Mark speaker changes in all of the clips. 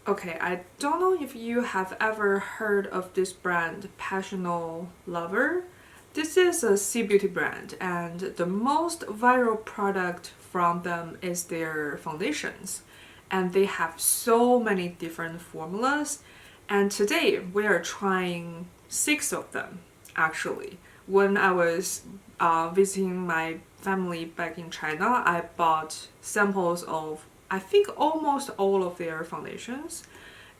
Speaker 1: Okay, I don't know if you have ever heard of this brand, Passional Lover. This is a sea beauty brand, and the most viral product from them is their foundations. And they have so many different formulas. And today we are trying 6 of them, actually. When I was visiting my family back in China, I bought samples of I think almost all of their foundations,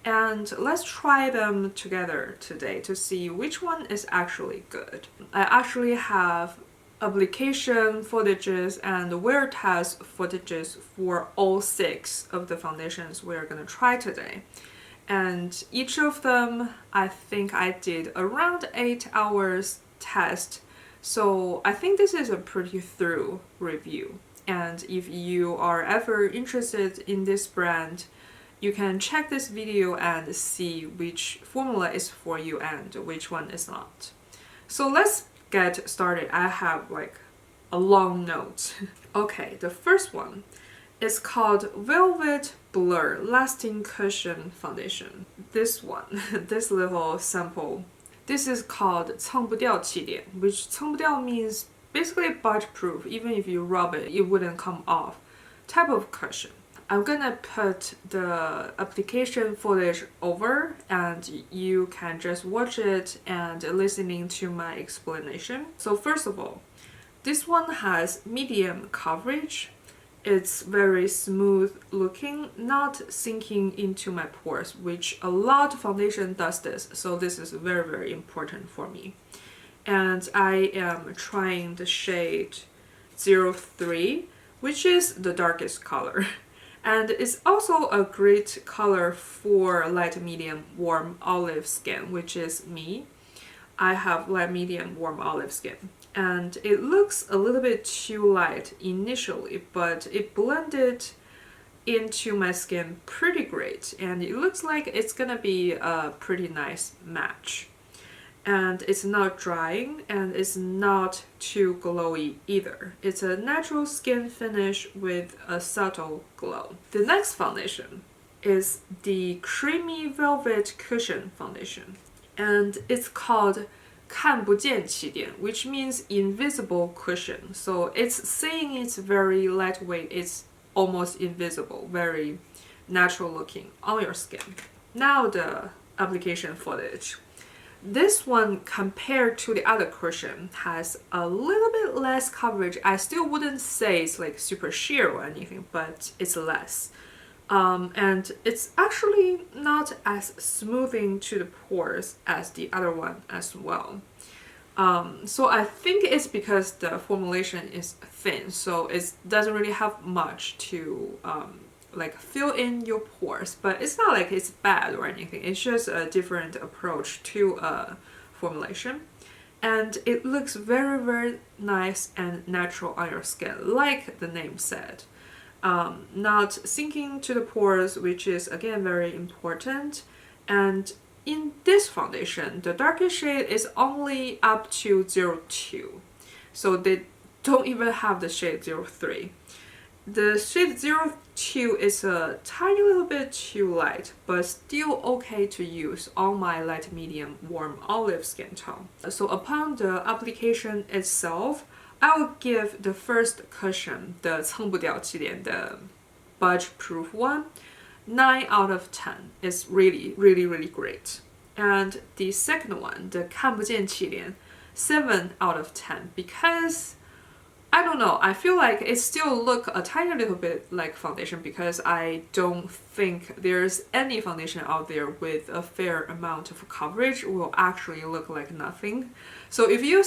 Speaker 1: and let's try them together today to see which one is actually good. I actually have application footages and wear test footages for all 6 of the foundations we're gonna try today. And each of them, I think I did around 8 hours test. So I think this is a pretty thorough review. And if you are ever interested in this brand, you can check this video and see which formula is for you and which one is not. So let's get started. I have like a long note. Okay, the first one is called Velvet Blur Lasting Cushion Foundation. This one, this little sample, this is called 蹭不掉气垫, which 蹭不掉 means basically budge proof. Even if you rub it, it wouldn't come off type of cushion. I'm gonna put the application footage over and you can just watch it and listening to my explanation. So first of all, this one has medium coverage. It's very smooth looking, not sinking into my pores, which a lot of foundation does this. So this is very, very important for me. And I am trying the shade 03, which is the darkest color. And it's also a great color for light medium warm olive skin, which is me. I have light medium warm olive skin. And it looks a little bit too light initially, but it blended into my skin pretty great. And it looks like it's gonna be a pretty nice match. And it's not drying and it's not too glowy either. It's a natural skin finish with a subtle glow. The next foundation is the Creamy Velvet Cushion Foundation, and it's called 看不见气垫, which means invisible cushion. So it's saying it's very lightweight, it's almost invisible, very natural looking on your skin. Now the application footage. This one, compared to the other cushion, has a little bit less coverage. I still wouldn't say it's like super sheer or anything, but it's less. And it's actually not as smoothing to the pores as the other one as well. So I think it's because the formulation is thin, so it doesn't really have much to like fill in your pores, but it's not like it's bad or anything. It's just a different approach to a formulation, and it looks very, very nice and natural on your skin, like the name said. Not sinking to the pores, which is again very important. And in this foundation, the darkest shade is only up to 02, so they don't even have the shade 03. The shade 02 is a tiny little bit too light, but still okay to use on my light medium warm olive skin tone. So upon the application itself, I will give the first cushion, the 蹭不掉气垫, the budge proof one, 9 out of 10. It's really, really, really great. And the second one, the 看不见气垫, 7 out of 10, because I don't know, I feel like it still look a tiny little bit like foundation, because I don't think there's any foundation out there with a fair amount of coverage will actually look like nothing. So if you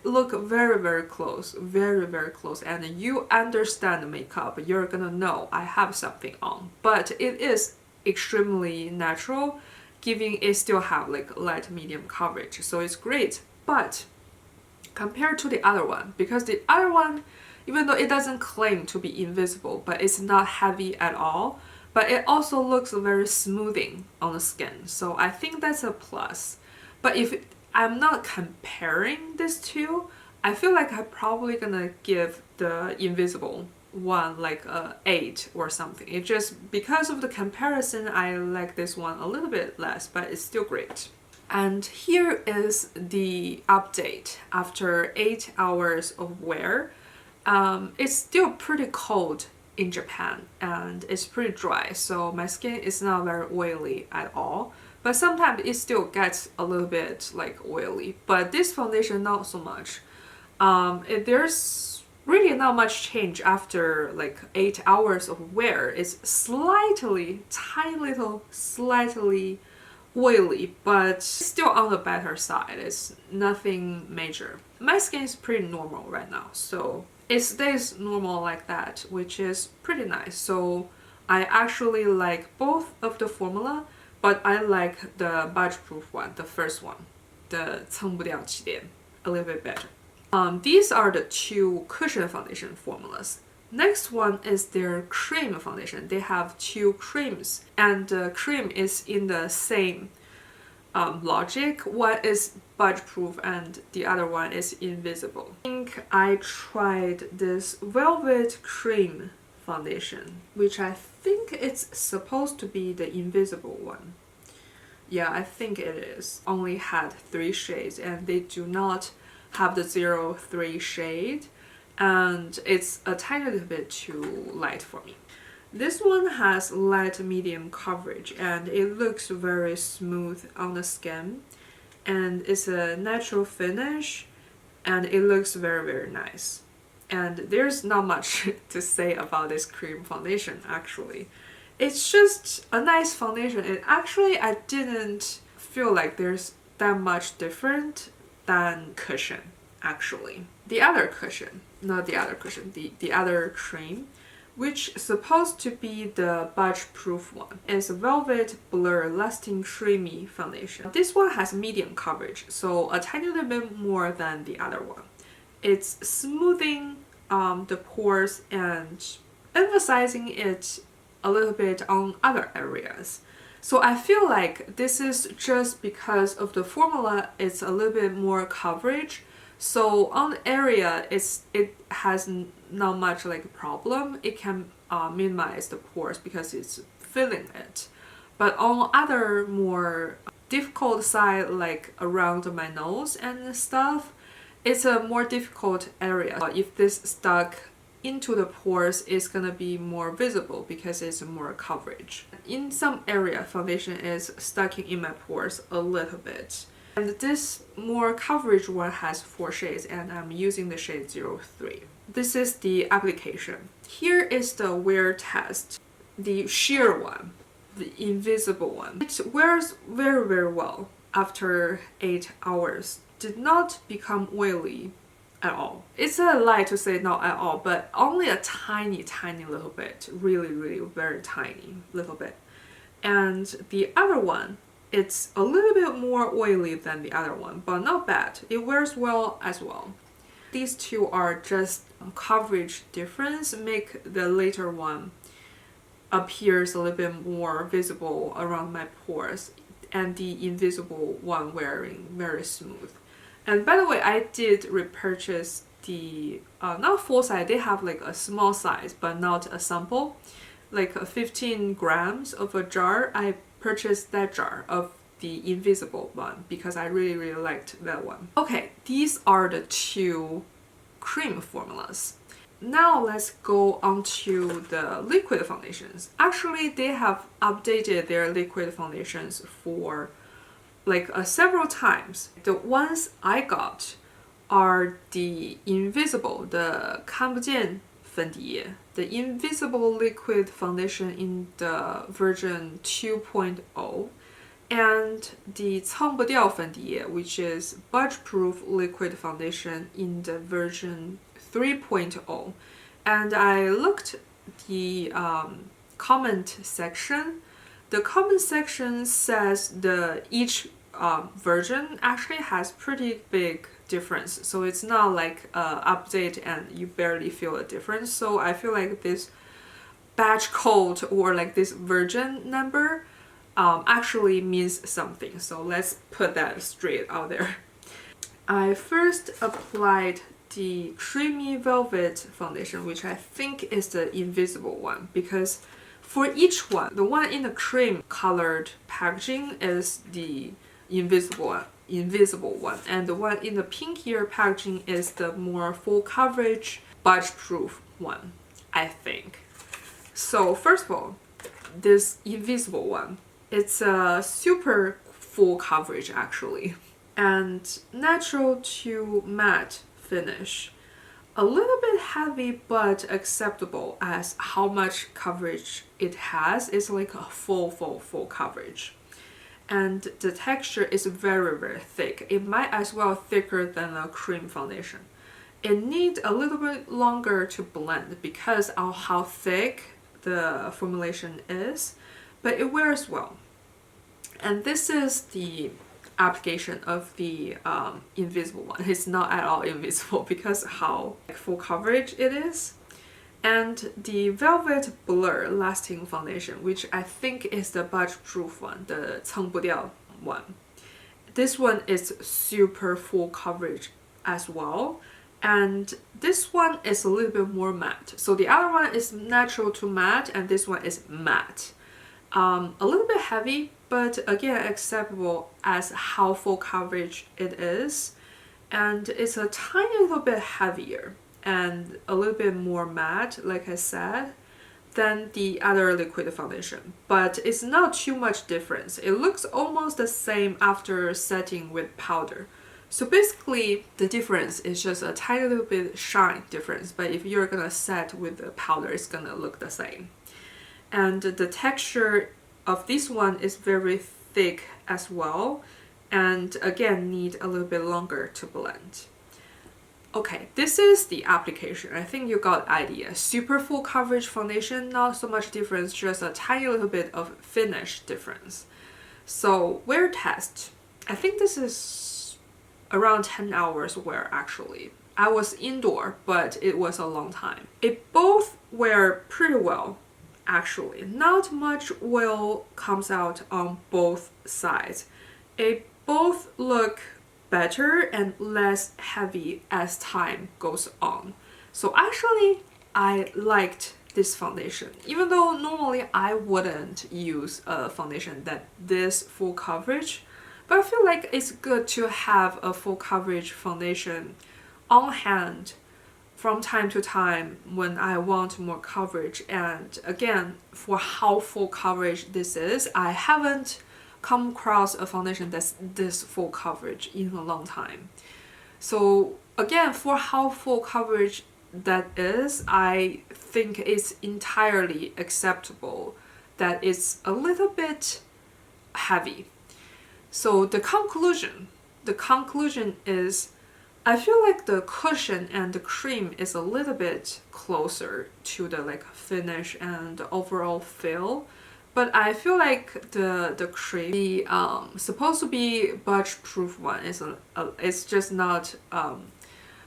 Speaker 1: look very, very close, very, very close, and you understand the makeup, you're gonna know I have something on. But it is extremely natural, giving it still have like light medium coverage, so it's great. But compared to the other one, because the other one, even though it doesn't claim to be invisible, but it's not heavy at all, but it also looks very smoothing on the skin, so I think that's a plus. But if I'm not comparing these two, I feel like I'm probably gonna give the invisible one like a 8 or something. It just, because of the comparison, I like this one a little bit less, but it's still great. And here is the update after 8 hours of wear. It's still pretty cold in Japan and it's pretty dry, so my skin is not very oily at all, but sometimes it still gets a little bit like oily, but this foundation not so much. There's really not much change after like 8 hours of wear. It's slightly, tiny little, slightly oily, but still on the better side. It's nothing major. My skin is pretty normal right now, so it stays normal like that, which is pretty nice. So I actually like both of the formula, but I like the budge-proof one, the first one, the 蹭不掉气垫, a little bit better. These are the two cushion foundation formulas. Next one is their cream foundation. They have two creams, and the cream is in the same logic. One is budge-proof and the other one is invisible. I think I tried this velvet cream foundation, which I think it's supposed to be the invisible one. Yeah, I think it is. Only had 3 shades and they do not have the 03 shade, and it's a tiny little bit too light for me. This one has light medium coverage and it looks very smooth on the skin, and it's a natural finish and it looks very nice. And there's not much to say about this cream foundation actually. It's just a nice foundation. I didn't feel like there's that much different than cushion actually. The other cushion, not the other cushion, the other cream, which is supposed to be the budge-proof one, is a Velvet Blur Lasting Creamy Foundation. This one has medium coverage, so a tiny little bit more than the other one. It's smoothing the pores and emphasizing it a little bit on other areas. So I feel like this is just because of the formula, it's a little bit more coverage. So on the area, it has not much like a problem. It can minimize the pores because it's filling it. But on other more difficult side, like around my nose and stuff, it's a more difficult area. If this stuck into the pores, it's gonna be more visible because it's more coverage. In some area, foundation is stuck in my pores a little bit. And this more coverage one has 4 shades and I'm using the shade 03. This is the application. Here is the wear test. The sheer one, the invisible one. It wears very well after 8 hours. Did not become oily at all. It's a lie to say not at all, but only a tiny little bit. Really very tiny little bit. And the other one, it's a little bit more oily than the other one, but not bad. It wears well as well. These two are just coverage difference, make the later one appears a little bit more visible around my pores, and the invisible one wearing very smooth. And by the way, I did repurchase the not full size. They have like a small size, but not a sample, like 15 grams of a jar. I purchased that jar of the invisible one because I really liked that one. Okay, these are the two cream formulas. Now let's go on to the liquid foundations. Actually, they have updated their liquid foundations for like several times. The ones I got are the invisible, the 看不见粉底液, the invisible liquid foundation in the version 2.0, and the 蹭不掉粉底液, which is budge-proof liquid foundation in the version 3.0. And I looked the comment section. The comment section says each version actually has pretty big difference, so it's not like update and you barely feel a difference. So I feel like this batch code or like this version number actually means something. So let's put that straight out there. I first applied the Creamy Velvet foundation, which I think is the invisible one, because for each one, the one in the cream colored packaging is the invisible one, and the one in the pinkier packaging is the more full coverage, budge-proof one, I think. So first of all, this invisible one, it's a super full coverage actually, and natural to matte finish. A little bit heavy but acceptable as how much coverage it has. It's like a full coverage. And the texture is very thick. It might as well thicker than a cream foundation. It needs a little bit longer to blend because of how thick the formulation is, but it wears well. And this is the application of the invisible one. It's not at all invisible because how full coverage it is. And the Velvet Blur Lasting Foundation, which I think is the budge-proof one, the 蹭不掉 one. This one is super full coverage as well. And this one is a little bit more matte. So the other one is natural to matte, and this one is matte. A little bit heavy, but again acceptable as how full coverage it is. And it's a tiny little bit heavier and a little bit more matte, like I said, than the other liquid foundation. But it's not too much difference. It looks almost the same after setting with powder. So basically, the difference is just a tiny little bit shine difference, but if you're gonna set with the powder, it's gonna look the same. And the texture of this one is very thick as well, and again, need a little bit longer to blend. Okay, this is the application. I think you got the idea. Super full coverage foundation, not so much difference, just a tiny little bit of finish difference. So wear test. I think this is around 10 hours wear actually. I was indoor, but it was a long time. It both wear pretty well actually. Not much oil comes out on both sides. It both look better and less heavy as time goes on. So actually, I liked this foundation. Even though normally I wouldn't use a foundation that this full coverage, but I feel like it's good to have a full coverage foundation on hand from time to time when I want more coverage. And again, for how full coverage this is, I haven't come across a foundation that's this full coverage in a long time. So again, for how full coverage that is, I think it's entirely acceptable that it's a little bit heavy. So the conclusion is, I feel like the cushion and the cream is a little bit closer to the like finish and overall feel. But I feel like the cream, the supposed to be budge-proof one, it's just not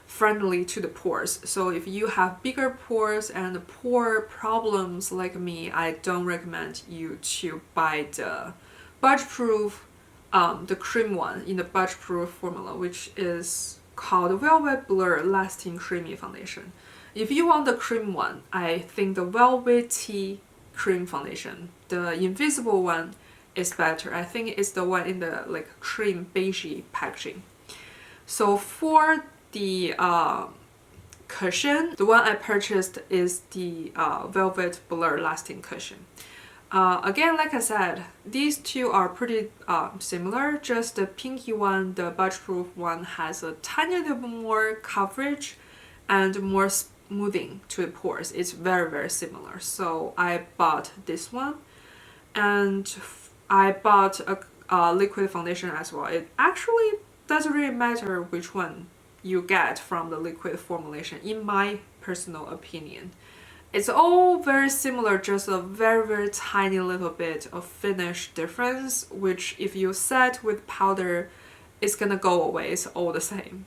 Speaker 1: friendly to the pores. So if you have bigger pores and pore problems like me, I don't recommend you to buy the budge-proof, the cream one in the budge-proof formula, which is called Velvet Blur Lasting Creamy Foundation. If you want the cream one, I think the Velvety cream foundation, the invisible one, is better. I think it's the one in the like cream beigey packaging. So for the cushion, the one I purchased is the Velvet Blur Lasting Cushion. Again, like I said, these two are pretty similar, just the pinky one, the budge-proof one, has a tiny little bit more coverage and more smoothing to the pores. It's very similar. So I bought this one, and I bought a liquid foundation as well. It actually doesn't really matter which one you get from the liquid formulation, in my personal opinion. It's all very similar, just a very tiny little bit of finish difference, which if you set with powder, it's gonna go away. It's all the same.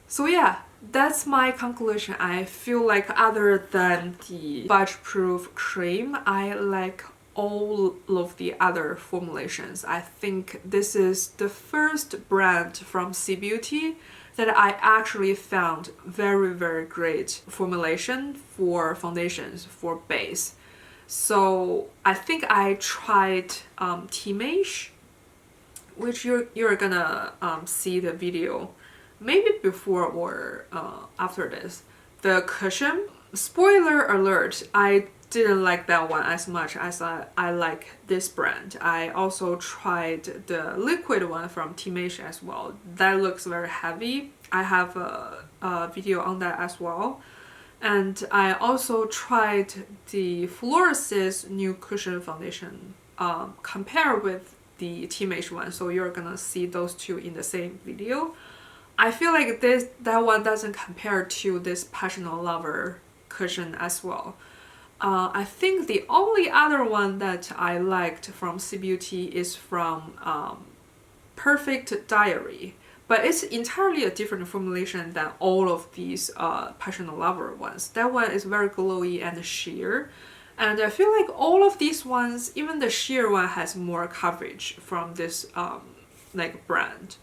Speaker 1: So yeah, that's my conclusion. I feel like other than the budge-proof cream, I like all of the other formulations. I think this is the first brand from C Beauty that I actually found very great formulation for foundations, for base. So I think I tried T-Mesh, which you're gonna see the video maybe before or after this. The cushion, spoiler alert, I didn't like that one as much as I like this brand. I also tried the liquid one from T-Mesh as well. That looks very heavy. I have a video on that as well. And I also tried the Floris's new cushion foundation compared with the T-Mesh one, so you're gonna see those two in the same video. I feel like that one doesn't compare to this Passional Lover cushion as well. I think the only other one that I liked from C Beauty is from Perfect Diary, but it's entirely a different formulation than all of these Passional Lover ones. That one is very glowy and sheer, and I feel like all of these ones, even the sheer one, has more coverage from this like brand.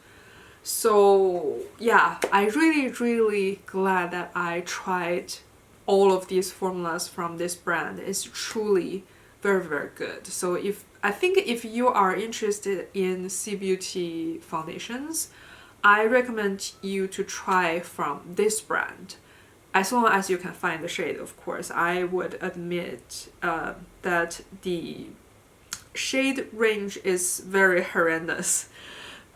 Speaker 1: So yeah, I really glad that I tried all of these formulas from this brand. It's truly very good. So I think if you are interested in C Beauty foundations, I recommend you to try from this brand, as long as you can find the shade, of course. I would admit that the shade range is very horrendous.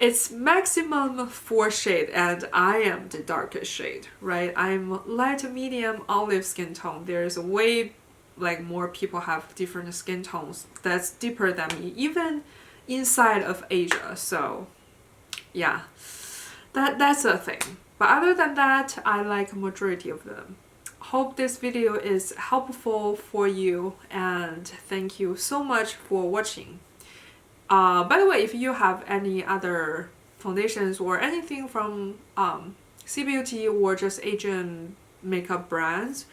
Speaker 1: It's maximum 4 shade, and I am the darkest shade, right? I'm light medium olive skin tone. There's way more people have different skin tones that's deeper than me, even inside of Asia. So yeah, that's a thing. But other than that, I like majority of them. Hope this video is helpful for you, and thank you so much for watching. By the way, if you have any other foundations or anything from C Beauty or just Asian makeup brands,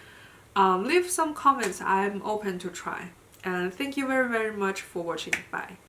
Speaker 1: leave some comments. I'm open to try. And thank you very much for watching. Bye.